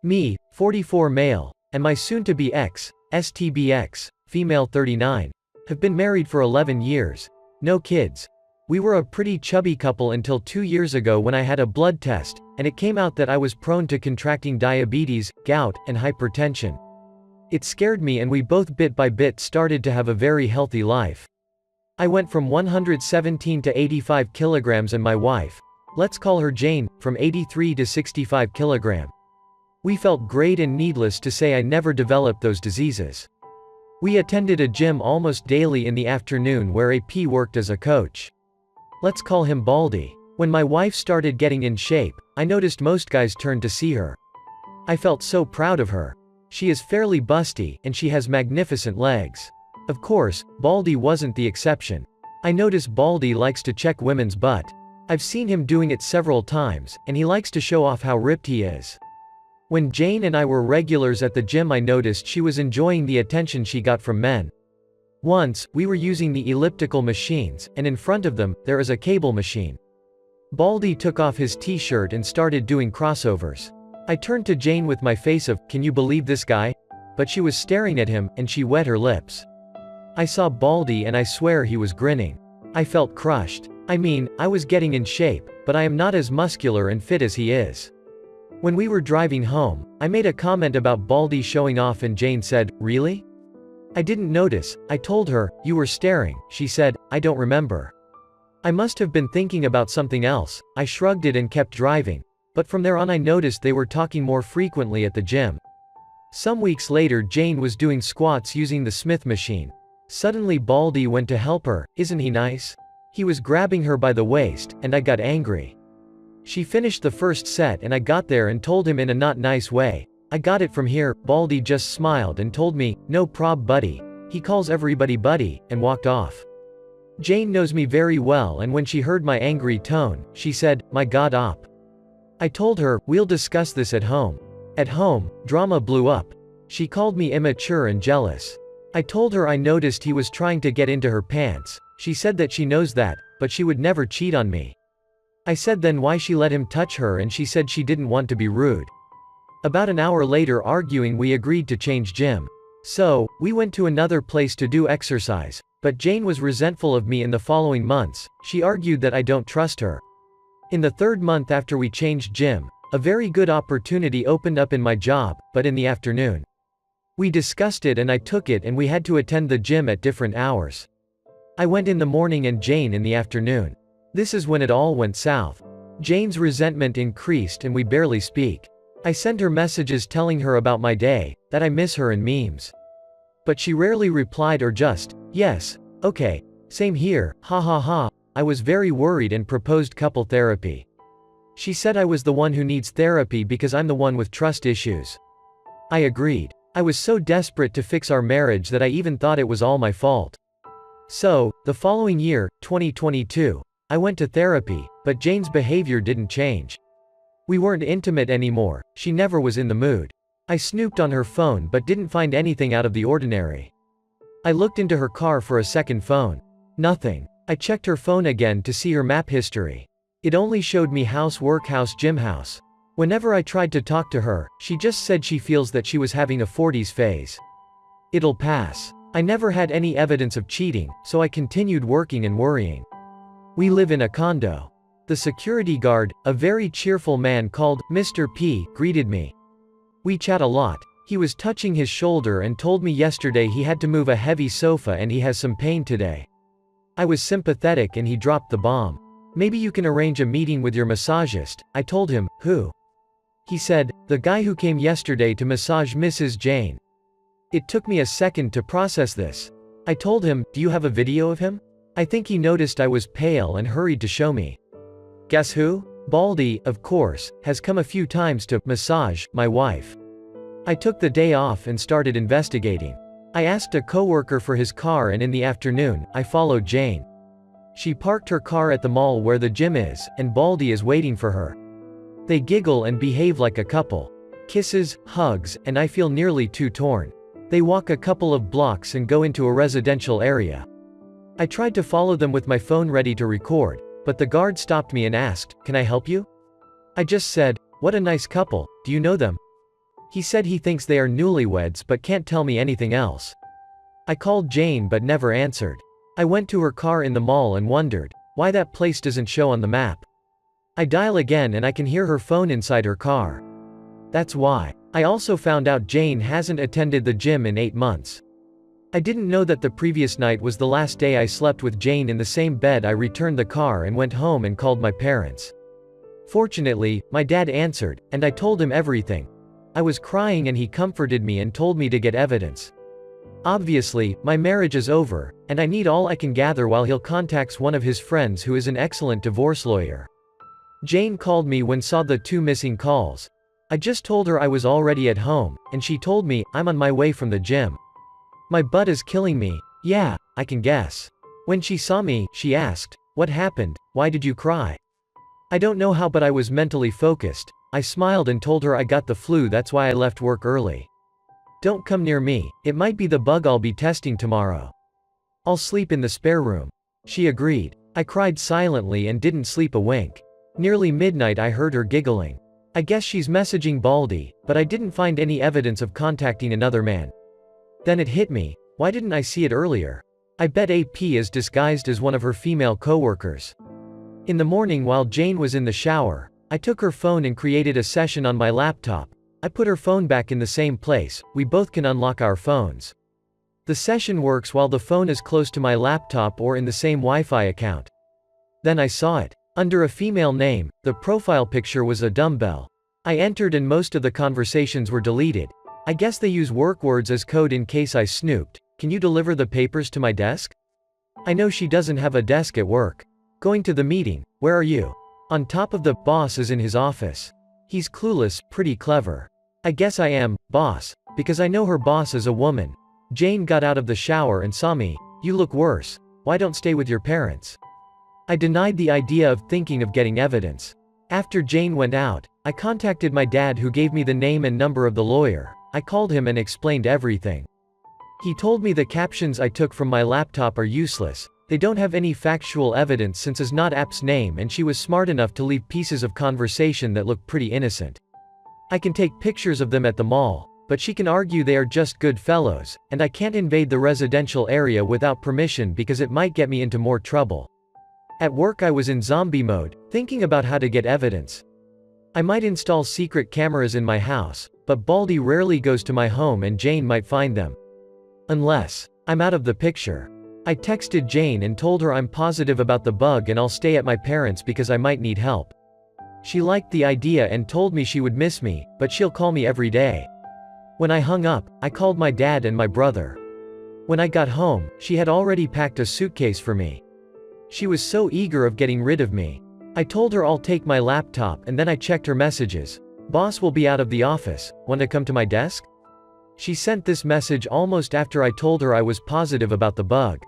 Me, 44 male, and my soon-to-be ex, STBX, female 39, have been married for 11 years. No kids. We were a pretty chubby couple until 2 years ago when I had a blood test, and it came out that I was prone to contracting diabetes, gout, and hypertension. It scared me and we both bit by bit started to have a very healthy life. I went from 117 to 85 kilograms and my wife, let's call her Jane, from 83 to 65 kilograms. We felt great and needless to say I never developed those diseases. We attended a gym almost daily in the afternoon where AP worked as a coach. Let's call him Baldy. When my wife started getting in shape, I noticed most guys turned to see her. I felt so proud of her. She is fairly busty, and she has magnificent legs. Of course, Baldy wasn't the exception. I notice Baldy likes to check women's butt. I've seen him doing it several times, and he likes to show off how ripped he is. When Jane and I were regulars at the gym I noticed she was enjoying the attention she got from men. Once, we were using the elliptical machines, and in front of them, there is a cable machine. Baldy took off his t-shirt and started doing crossovers. I turned to Jane with my face of, "Can you believe this guy?" But she was staring at him, and she wet her lips. I saw Baldy and I swear he was grinning. I felt crushed. I mean, I was getting in shape, but I am not as muscular and fit as he is. When we were driving home, I made a comment about Baldy showing off and Jane said, "Really?" I didn't notice. I told her, "You were staring." She said, "I don't remember." I must have been thinking about something else. I shrugged it and kept driving. But from there on I noticed they were talking more frequently at the gym. Some weeks later Jane was doing squats using the Smith machine. Suddenly Baldy went to help her. Isn't he nice? He was grabbing her by the waist, and I got angry. She finished the first set and I got there and told him in a not nice way, "I got it from here." Baldy just smiled and told me, "No prob buddy." He calls everybody buddy, and walked off. Jane knows me very well and when she heard my angry tone, she said, "My God op." I told her, "We'll discuss this at home." At home, drama blew up. She called me immature and jealous. I told her I noticed he was trying to get into her pants. She said that she knows that, but she would never cheat on me. I said then why she let him touch her and she said she didn't want to be rude. About an hour later arguing we agreed to change gym. So, we went to another place to do exercise, but Jane was resentful of me in the following months. She argued that I don't trust her. In the third month after we changed gym, a very good opportunity opened up in my job, but in the afternoon. We discussed it and I took it and we had to attend the gym at different hours. I went in the morning and Jane in the afternoon. This is when it all went south. Jane's resentment increased and we barely speak. I send her messages telling her about my day, that I miss her and memes. But she rarely replied or just, "Yes, okay, same here, ha ha ha." I was very worried and proposed couple therapy. She said I was the one who needs therapy because I'm the one with trust issues. I agreed. I was so desperate to fix our marriage that I even thought it was all my fault. So, the following year, 2022, I went to therapy, but Jane's behavior didn't change. We weren't intimate anymore, she never was in the mood. I snooped on her phone but didn't find anything out of the ordinary. I looked into her car for a second phone. Nothing. I checked her phone again to see her map history. It only showed me house, workhouse, gym house. Whenever I tried to talk to her, she just said she feels that she was having a 40s phase. It'll pass. I never had any evidence of cheating, so I continued working and worrying. We live in a condo. The security guard, a very cheerful man called Mr. P, greeted me. We chat a lot. He was touching his shoulder and told me yesterday he had to move a heavy sofa and he has some pain today. I was sympathetic and he dropped the bomb. "Maybe you can arrange a meeting with your massagist." I told him, "Who?" He said, "The guy who came yesterday to massage Mrs. Jane." It took me a second to process this. I told him, "Do you have a video of him?" I think he noticed I was pale and hurried to show me. Guess who? Baldy, of course, has come a few times to massage my wife. I took the day off and started investigating. I asked a coworker for his car and in the afternoon, I followed Jane. She parked her car at the mall where the gym is, and Baldy is waiting for her. They giggle and behave like a couple. Kisses, hugs, and I feel nearly too torn. They walk a couple of blocks and go into a residential area. I tried to follow them with my phone ready to record, but the guard stopped me and asked, "Can I help you?" I just said, "What a nice couple, do you know them?" He said he thinks they are newlyweds but can't tell me anything else. I called Jane but never answered. I went to her car in the mall and wondered why that place doesn't show on the map. I dial again and I can hear her phone inside her car. That's why. I also found out Jane hasn't attended the gym in 8 months. I didn't know that the previous night was the last day I slept with Jane in the same bed. I returned the car and went home and called my parents. Fortunately, my dad answered, and I told him everything. I was crying and he comforted me and told me to get evidence. Obviously, my marriage is over, and I need all I can gather while he'll contacts one of his friends who is an excellent divorce lawyer. Jane called me when saw the 2 missing calls. I just told her I was already at home, and she told me, I'm on my way from the gym. My butt is killing me. Yeah, I can guess. When she saw me, she asked, what happened? Why did you cry? I don't know how, but I was mentally focused. I smiled and told her I got the flu, that's why I left work early. Don't come near me, it might be the bug I'll be testing tomorrow. I'll sleep in the spare room. She agreed. I cried silently and didn't sleep a wink. Nearly midnight I heard her giggling. I guess she's messaging Baldy, but I didn't find any evidence of contacting another man. Then it hit me, why didn't I see it earlier? I bet AP is disguised as one of her female coworkers. In the morning while Jane was in the shower, I took her phone and created a session on my laptop. I put her phone back in the same place, we both can unlock our phones. The session works while the phone is close to my laptop or in the same Wi-Fi account. Then I saw it. Under a female name, the profile picture was a dumbbell. I entered and most of the conversations were deleted. I guess they use work words as code in case I snooped. Can you deliver the papers to my desk? I know she doesn't have a desk at work. Going to the meeting, where are you? On top of the boss is in his office. He's clueless, pretty clever. I guess I am, boss, because I know her boss is a woman. Jane got out of the shower and saw me. You look worse. Why don't stay with your parents? I denied the idea of thinking of getting evidence. After Jane went out, I contacted my dad who gave me the name and number of the lawyer. I called him and explained everything. He told me the captions I took from my laptop are useless. They don't have any factual evidence since it's not App's name, and she was smart enough to leave pieces of conversation that look pretty innocent. I can take pictures of them at the mall, but she can argue they are just good fellows, and I can't invade the residential area without permission because it might get me into more trouble. At work I was in zombie mode, thinking about how to get evidence. I might install secret cameras in my house, but Baldy rarely goes to my home and Jane might find them. Unless I'm out of the picture. I texted Jane and told her I'm positive about the bug and I'll stay at my parents' because I might need help. She liked the idea and told me she would miss me, but she'll call me every day. When I hung up, I called my dad and my brother. When I got home, she had already packed a suitcase for me. She was so eager of getting rid of me. I told her I'll take my laptop and then I checked her messages. Boss will be out of the office, want to come to my desk? She sent this message almost after I told her I was positive about the bug.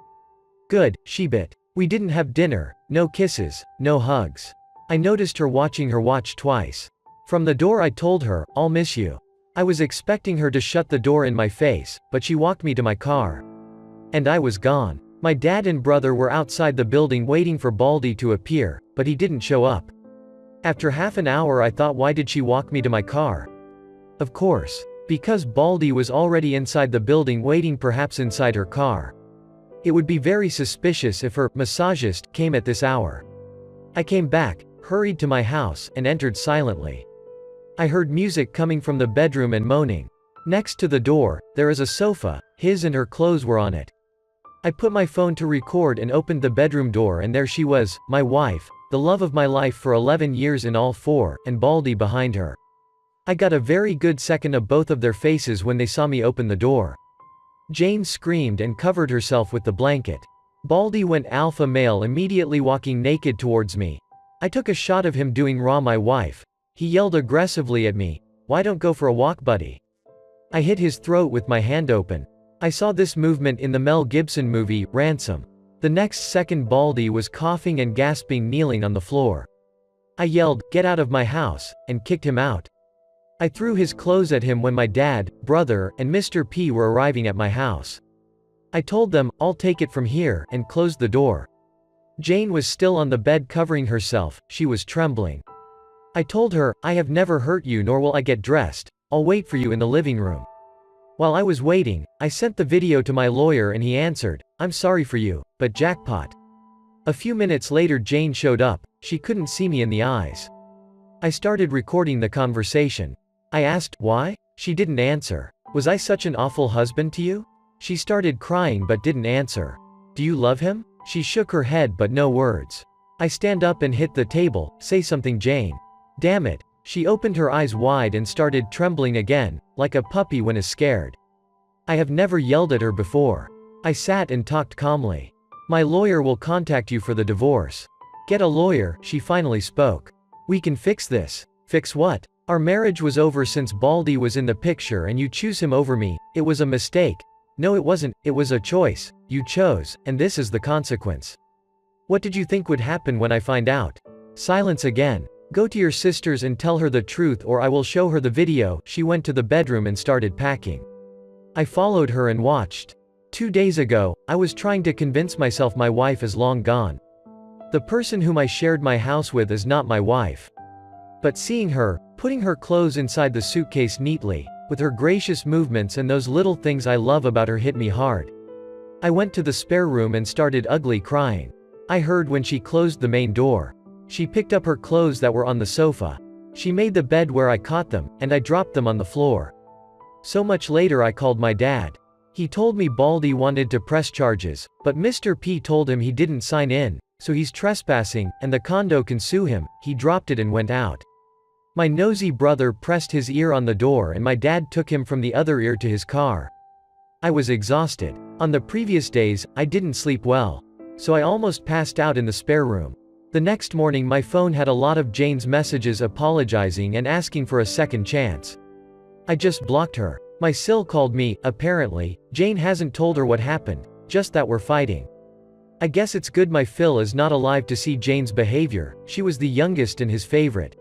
Good, she bit. We didn't have dinner, no kisses, no hugs. I noticed her watching her watch twice. From the door I told her, I'll miss you. I was expecting her to shut the door in my face, but she walked me to my car. And I was gone. My dad and brother were outside the building waiting for Baldy to appear, but he didn't show up. After half an hour I thought, why did she walk me to my car? Of course. Because Baldy was already inside the building waiting, perhaps inside her car. It would be very suspicious if her massagist came at this hour. I came back, hurried to my house, and entered silently. I heard music coming from the bedroom and moaning. Next to the door, there is a sofa, his and her clothes were on it. I put my phone to record and opened the bedroom door, and there she was, my wife, the love of my life for 11 years in all four, and Baldy behind her. I got a very good second of both of their faces when they saw me open the door. Jane screamed and covered herself with the blanket. Baldy went alpha male, immediately walking naked towards me. I took a shot of him doing raw my wife. He yelled aggressively at me, "Why don't go for a walk, buddy?" I hit his throat with my hand open. I saw this movement in the Mel Gibson movie, Ransom. The next second Baldy was coughing and gasping, kneeling on the floor. I yelled, "Get out of my house," and kicked him out. I threw his clothes at him when my dad, brother, and Mr. P were arriving at my house. I told them, "I'll take it from here," and closed the door. Jane was still on the bed covering herself, she was trembling. I told her, "I have never hurt you, nor will I get dressed. I'll wait for you in the living room. While I was waiting, I sent the video to my lawyer and he answered, I'm sorry for you, but jackpot. A few minutes later Jane showed up. She couldn't see me in the eyes. I started recording the conversation. I asked, why? She didn't answer. Was I such an awful husband to you? She started crying but didn't answer. Do you love him? She shook her head but no words. I stand up and hit the table, say something Jane. Damn it. She opened her eyes wide and started trembling again, like a puppy when is scared. I have never yelled at her before. I sat and talked calmly. My lawyer will contact you for the divorce. Get a lawyer, she finally spoke. We can fix this. Fix what? Our marriage was over since Baldy was in the picture and you choose him over me. It was a mistake. No, it wasn't, it was a choice. You chose, and this is the consequence. What did you think would happen when I find out? Silence again. Go to your sisters and tell her the truth or I will show her the video. She went to the bedroom and started packing. I followed her and watched. 2 days ago, I was trying to convince myself my wife is long gone. The person whom I shared my house with is not my wife. But seeing her, putting her clothes inside the suitcase neatly, with her gracious movements and those little things I love about her hit me hard. I went to the spare room and started ugly crying. I heard when she closed the main door. She picked up her clothes that were on the sofa. She made the bed where I caught them, and I dropped them on the floor. So much later I called my dad. He told me Baldy wanted to press charges, but Mr. P told him he didn't sign in, so he's trespassing, and the condo can sue him. He dropped it and went out. My nosy brother pressed his ear on the door and my dad took him from the other ear to his car. I was exhausted. On the previous days, I didn't sleep well. So I almost passed out in the spare room. The next morning my phone had a lot of Jane's messages apologizing and asking for a second chance. I just blocked her. My sil called me. Apparently, Jane hasn't told her what happened, just that we're fighting. I guess it's good my Phil is not alive to see Jane's behavior. She was the youngest and his favorite.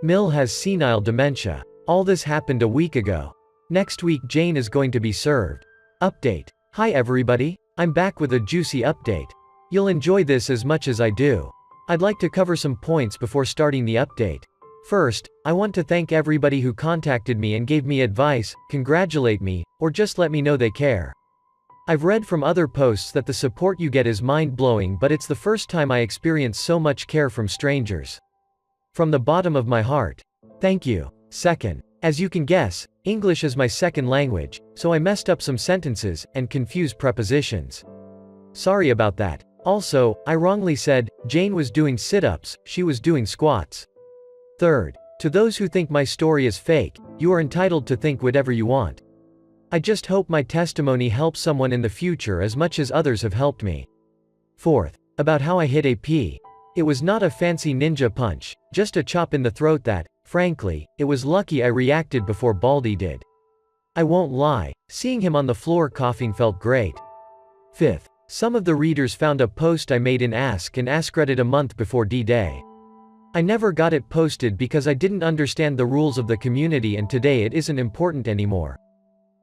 Mill has senile dementia. All this happened a week ago. Next week Jane is going to be served. Update. Hi everybody. I'm back with a juicy update. You'll enjoy this as much as I do. I'd like to cover some points before starting the update. First, I want to thank everybody who contacted me and gave me advice, congratulate me, or just let me know they care. I've read from other posts that the support you get is mind-blowing, but it's the first time I experience so much care from strangers. From the bottom of my heart. Thank you. Second, as you can guess, English is my second language, so I messed up some sentences and confused prepositions. Sorry about that. Also, I wrongly said, Jane was doing sit-ups, she was doing squats. Third, to those who think my story is fake, you are entitled to think whatever you want. I just hope my testimony helps someone in the future as much as others have helped me. Fourth, about how I hit AP. It was not a fancy ninja punch, just a chop in the throat that, frankly, it was lucky I reacted before Baldy did. I won't lie, seeing him on the floor coughing felt great. Fifth, some of the readers found a post I made in Ask and Ask Reddit a month before D-Day. I never got it posted because I didn't understand the rules of the community and today it isn't important anymore.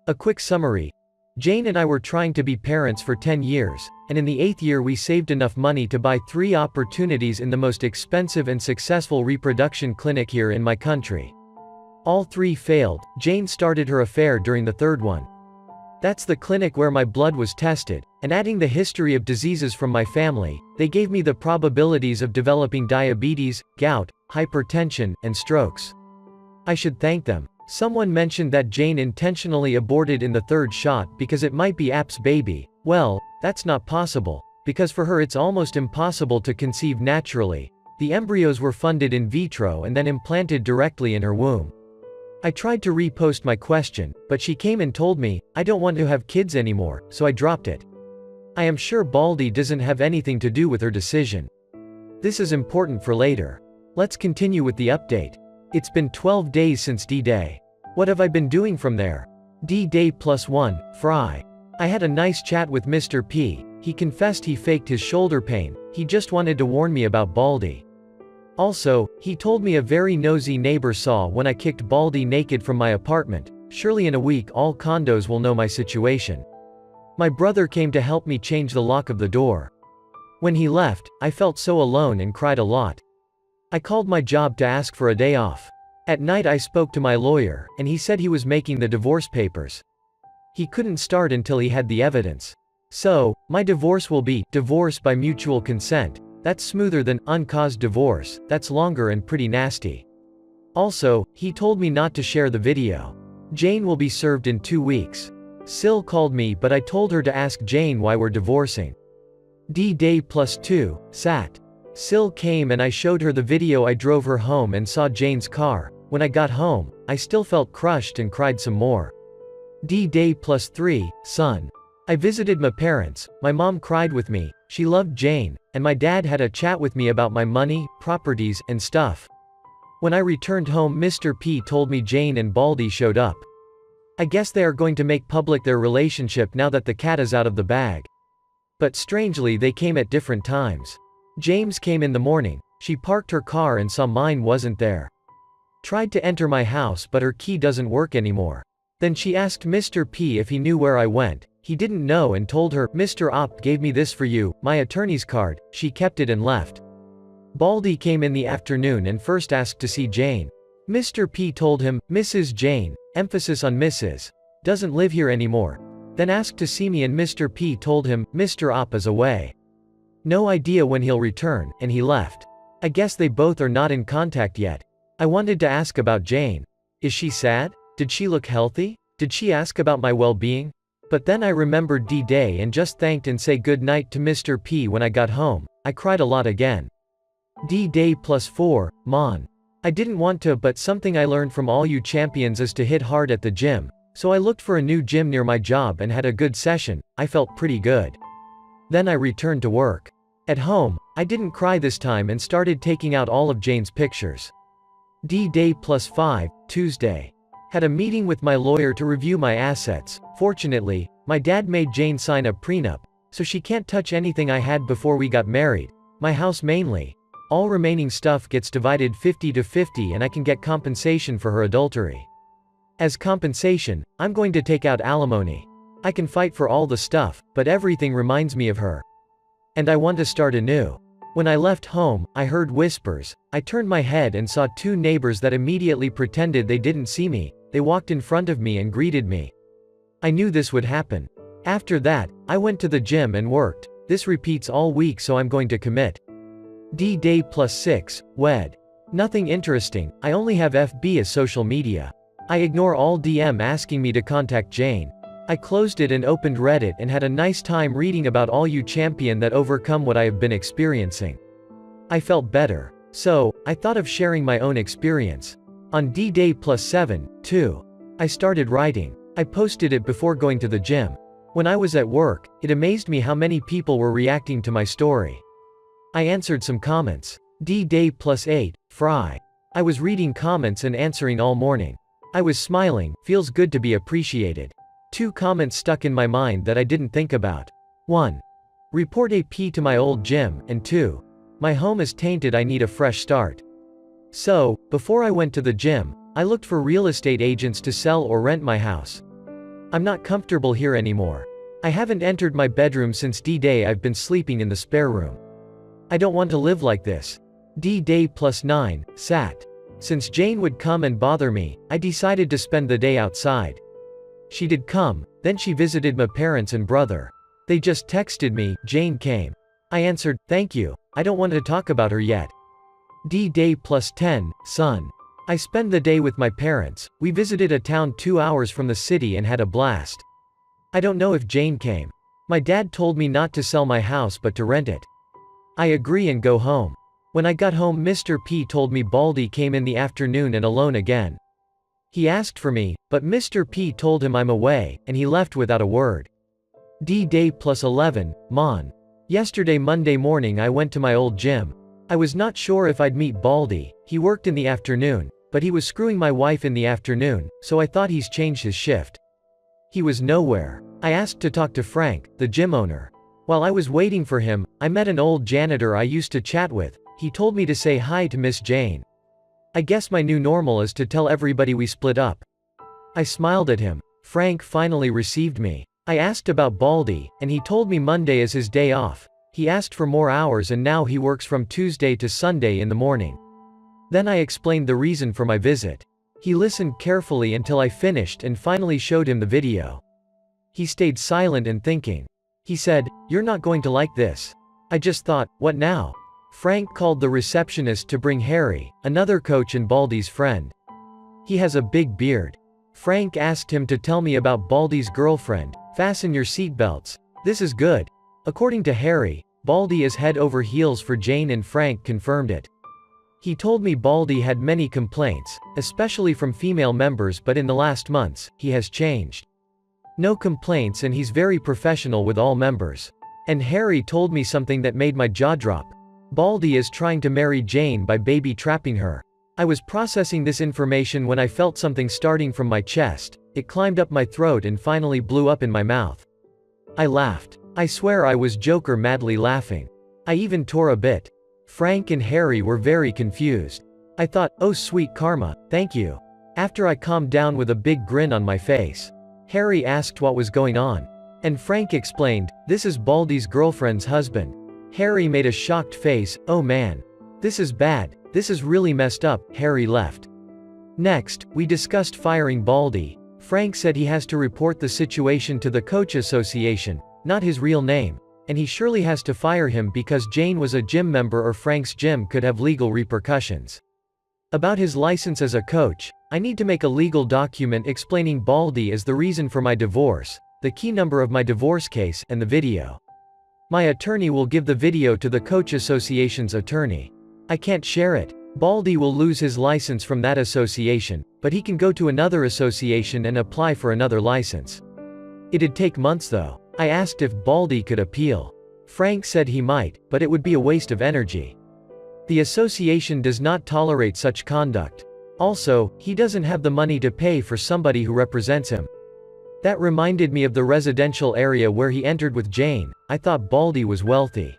A quick summary. Jane and I were trying to be parents for 10 years, and in the 8th year we saved enough money to buy 3 opportunities in the most expensive and successful reproduction clinic here in my country. All 3 failed. Jane started her affair during the 3rd one. That's the clinic where my blood was tested, and adding the history of diseases from my family, they gave me the probabilities of developing diabetes, gout, hypertension, and strokes. I should thank them. Someone mentioned that Jane intentionally aborted in the 3rd shot because it might be App's baby. Well, that's not possible, because for her it's almost impossible to conceive naturally. The embryos were funded in vitro and then implanted directly in her womb. I tried to repost my question, but she came and told me, I don't want to have kids anymore, so I dropped it. I am sure Baldy doesn't have anything to do with her decision. This is important for later. Let's continue with the update. It's been 12 days since D-Day. What have I been doing from there? D-Day +1, Fry. I had a nice chat with Mr. P. He confessed he faked his shoulder pain, he just wanted to warn me about Baldy. Also, he told me a very nosy neighbor saw when I kicked Baldy naked from my apartment. Surely in a week all condos will know my situation. My brother came to help me change the lock of the door. When he left, I felt so alone and cried a lot. I called my job to ask for a day off. At night I spoke to my lawyer, and he said he was making the divorce papers. He couldn't start until he had the evidence. So, my divorce will be divorce by mutual consent. That's smoother than uncaused divorce, that's longer and pretty nasty. Also, he told me not to share the video. Jane will be served in 2 weeks. Sil called me but I told her to ask Jane why we're divorcing. D-Day +2, Sat. Sil came and I showed her the video. I drove her home and saw Jane's car. When I got home, I still felt crushed and cried some more. D-Day +3, Son. I visited my parents, my mom cried with me, she loved Jane, and my dad had a chat with me about my money, properties, and stuff. When I returned home, Mr. P told me Jane and Baldy showed up. I guess they are going to make public their relationship now that the cat is out of the bag. But strangely they came at different times. James came in the morning, she parked her car and saw mine wasn't there. Tried to enter my house but her key doesn't work anymore. Then she asked Mr. P if he knew where I went. He didn't know and told her, Mr. Opt gave me this for you, my attorney's card. She kept it and left. Baldy came in the afternoon and first asked to see Jane. Mr. P told him, Mrs. Jane, emphasis on Mrs. doesn't live here anymore. Then asked to see me and Mr. P told him, Mr. Opt is away. No idea when he'll return, and he left. I guess they both are not in contact yet. I wanted to ask about Jane. Is she sad? Did she look healthy? Did she ask about my well-being? But then I remembered D-Day and just thanked and say good night to Mr. P when I got home. I cried a lot again. D-Day +4, Mon. I didn't want to, but something I learned from all you champions is to hit hard at the gym. So I looked for a new gym near my job and had a good session. I felt pretty good. Then I returned to work. At home, I didn't cry this time and started taking out all of Jane's pictures. D-Day +5, Tuesday. Had a meeting with my lawyer to review my assets. Fortunately, my dad made Jane sign a prenup, so she can't touch anything I had before we got married. My house mainly. All remaining stuff gets divided 50-50 and I can get compensation for her adultery. As compensation, I'm going to take out alimony. I can fight for all the stuff, but everything reminds me of her. And I want to start anew. When I left home, I heard whispers. I turned my head and saw 2 neighbors that immediately pretended they didn't see me. They walked in front of me and greeted me. I knew this would happen. After that, I went to the gym and worked. This repeats all week, so I'm going to commit. D-Day +6, Wed. Nothing interesting, I only have FB as social media. I ignore all DM asking me to contact Jane. I closed it and opened Reddit and had a nice time reading about all you champion that overcome what I have been experiencing. I felt better. So, I thought of sharing my own experience. On D-Day +7, 2. I started writing. I posted it before going to the gym. When I was at work, it amazed me how many people were reacting to my story. I answered some comments. D-Day +8, Fry. I was reading comments and answering all morning. I was smiling, feels good to be appreciated. 2 comments stuck in my mind that I didn't think about. 1. Report AP to my old gym, and 2. My home is tainted, I need a fresh start. So, before I went to the gym, I looked for real estate agents to sell or rent my house. I'm not comfortable here anymore. I haven't entered my bedroom since D-Day. I've been sleeping in the spare room. I don't want to live like this. D-Day +9, Sat. Since Jane would come and bother me, I decided to spend the day outside. She did come, then she visited my parents and brother. They just texted me, Jane came. I answered, thank you, I don't want to talk about her yet. D-Day +10, Son. I spent the day with my parents. We visited a town 2 hours from the city and had a blast. I don't know if Jane came. My dad told me not to sell my house but to rent it. I agree and go home. When I got home, Mr. P told me Baldy came in the afternoon and alone again. He asked for me, but Mr. P told him I'm away, and he left without a word. D-Day +11, Mon. Yesterday Monday morning I went to my old gym. I was not sure if I'd meet Baldy. He worked in the afternoon, but he was screwing my wife in the afternoon, so I thought he's changed his shift. He was nowhere. I asked to talk to Frank, the gym owner. While I was waiting for him, I met an old janitor I used to chat with. He told me to say hi to Miss Jane. I guess my new normal is to tell everybody we split up. I smiled at him. Frank finally received me. I asked about Baldy, and he told me Monday is his day off. He asked for more hours and now he works from Tuesday to Sunday in the morning. Then I explained the reason for my visit. He listened carefully until I finished and finally showed him the video. He stayed silent and thinking. He said, "You're not going to like this." I just thought, what now? Frank called the receptionist to bring Harry, another coach and Baldy's friend. He has a big beard. Frank asked him to tell me about Baldy's girlfriend. Fasten your seatbelts. This is good. According to Harry, Baldy is head over heels for Jane and Frank confirmed it. He told me Baldy had many complaints, especially from female members, but in the last months, he has changed. No complaints and he's very professional with all members. And Harry told me something that made my jaw drop. Baldy is trying to marry Jane by baby trapping her. I was processing this information when I felt something starting from my chest. It climbed up my throat and finally blew up in my mouth. I laughed. I swear I was Joker madly laughing. I even tore a bit. Frank and Harry were very confused. I thought, oh sweet karma, thank you. After I calmed down with a big grin on my face. Harry asked what was going on. And Frank explained, this is Baldy's girlfriend's husband. Harry made a shocked face, oh man. This is bad, this is really messed up. Harry left. Next, we discussed firing Baldy. Frank said he has to report the situation to the coach association, not his real name. And he surely has to fire him because Jane was a gym member or Frank's gym could have legal repercussions. About his license as a coach, I need to make a legal document explaining Baldy as the reason for my divorce, the key number of my divorce case, and the video. My attorney will give the video to the coach association's attorney. I can't share it. Baldy will lose his license from that association, but he can go to another association and apply for another license. It'd take months though. I asked if Baldy could appeal. Frank said he might, but it would be a waste of energy. The association does not tolerate such conduct. Also, he doesn't have the money to pay for somebody who represents him. That reminded me of the residential area where he entered with Jane. I thought Baldy was wealthy.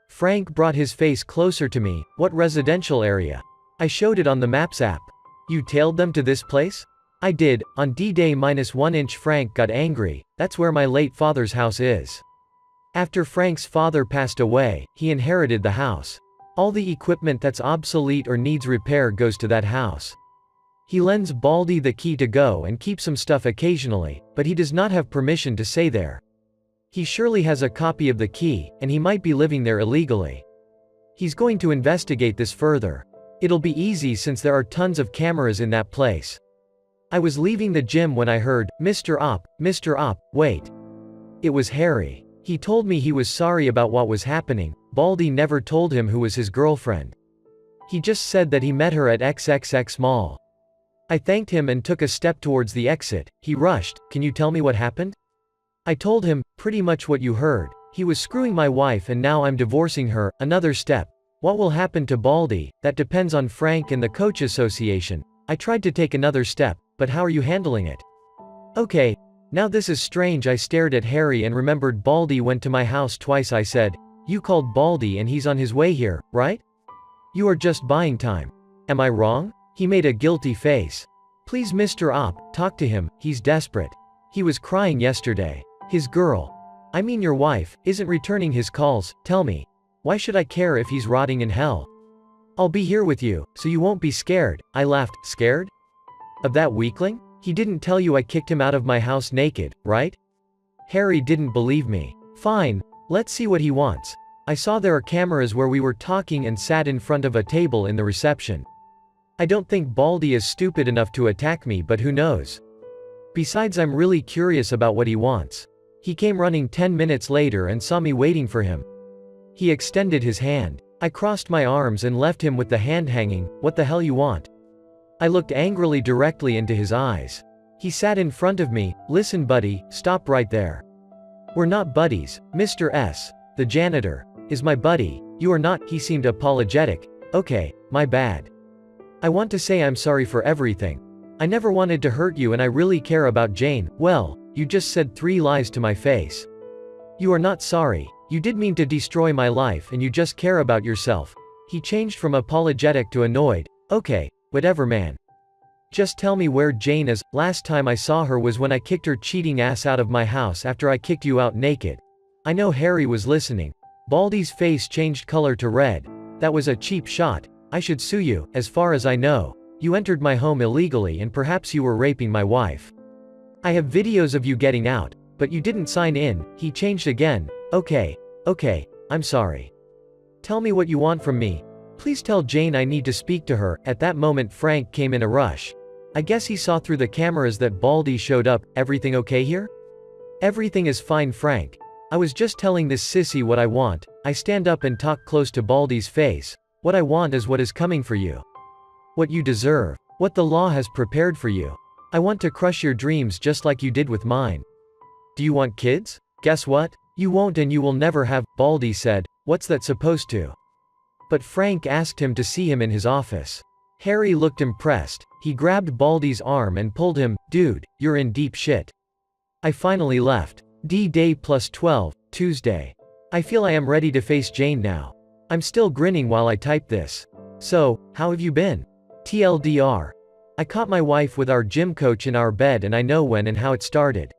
Frank brought his face closer to me. What residential area? I showed it on the Maps app. You tailed them to this place? I did. On D-Day -1 inch. Frank got angry. That's where my late father's house is. After Frank's father passed away, he inherited the house. All the equipment that's obsolete or needs repair goes to that house. He lends Baldy the key to go and keeps some stuff occasionally, but he does not have permission to stay there. He surely has a copy of the key, and he might be living there illegally. He's going to investigate this further. It'll be easy since there are tons of cameras in that place. I was leaving the gym when I heard, Mr. Op, wait. It was Harry. He told me he was sorry about what was happening. Baldy never told him who was his girlfriend. He just said that he met her at XXX Mall. I thanked him and took a step towards the exit. He rushed, can you tell me what happened? I told him, pretty much what you heard. He was screwing my wife and now I'm divorcing her. Another step. What will happen to Baldy? That depends on Frank and the coach association. I tried to take another step, but how are you handling it? Okay. Now this is strange. I stared at Harry and remembered Baldy went to my house twice. I said, you called Baldy and he's on his way here, right? You are just buying time. Am I wrong? He made a guilty face. Please Mr. Op, talk to him, he's desperate. He was crying yesterday. His girl, I mean your wife, isn't returning his calls. Tell me. Why should I care if he's rotting in hell? I'll be here with you, so you won't be scared. I laughed. Scared? Of that weakling? He didn't tell you I kicked him out of my house naked, right? Harry didn't believe me. Fine, let's see what he wants. I saw there are cameras where we were talking and sat in front of a table in the reception. I don't think Baldy is stupid enough to attack me, but who knows? Besides, I'm really curious about what he wants. He came running 10 minutes later and saw me waiting for him. He extended his hand. I crossed my arms and left him with the hand hanging. What the hell you want? I looked angrily directly into his eyes. He sat in front of me. Listen buddy, stop right there. We're not buddies. Mr. S, the janitor, is my buddy. You are not. He seemed apologetic. Okay, my bad. I want to say I'm sorry for everything. I never wanted to hurt you and I really care about Jane. Well, you just said 3 lies to my face. You are not sorry. You did mean to destroy my life and you just care about yourself. He changed from apologetic to annoyed. Okay, whatever man. Just tell me where Jane is. Last time I saw her was when I kicked her cheating ass out of my house after I kicked you out naked. I know Harry was listening. Baldy's face changed color to red. That was a cheap shot. I should sue you. As far as I know, you entered my home illegally and perhaps you were raping my wife. I have videos of you getting out, but you didn't sign in." He changed again. Okay, I'm sorry. Tell me what you want from me. Please tell Jane I need to speak to her." At that moment Frank came in a rush. I guess he saw through the cameras that Baldy showed up. "Everything okay here?" "Everything is fine, Frank. I was just telling this sissy what I want." I stand up and talk close to Baldy's face. "What I want is what is coming for you. What you deserve. What the law has prepared for you. I want to crush your dreams just like you did with mine." "Do you want kids? Guess what? You won't and you will never have," Baldy said. "What's that supposed to?" But Frank asked him to see him in his office. Harry looked impressed. He grabbed Baldy's arm and pulled him. "Dude, you're in deep shit." I finally left. D-Day +12, Tuesday. I feel I am ready to face Jane now. I'm still grinning while I type this. "So, how have you been?" TLDR. I caught my wife with our gym coach in our bed and I know when and how it started.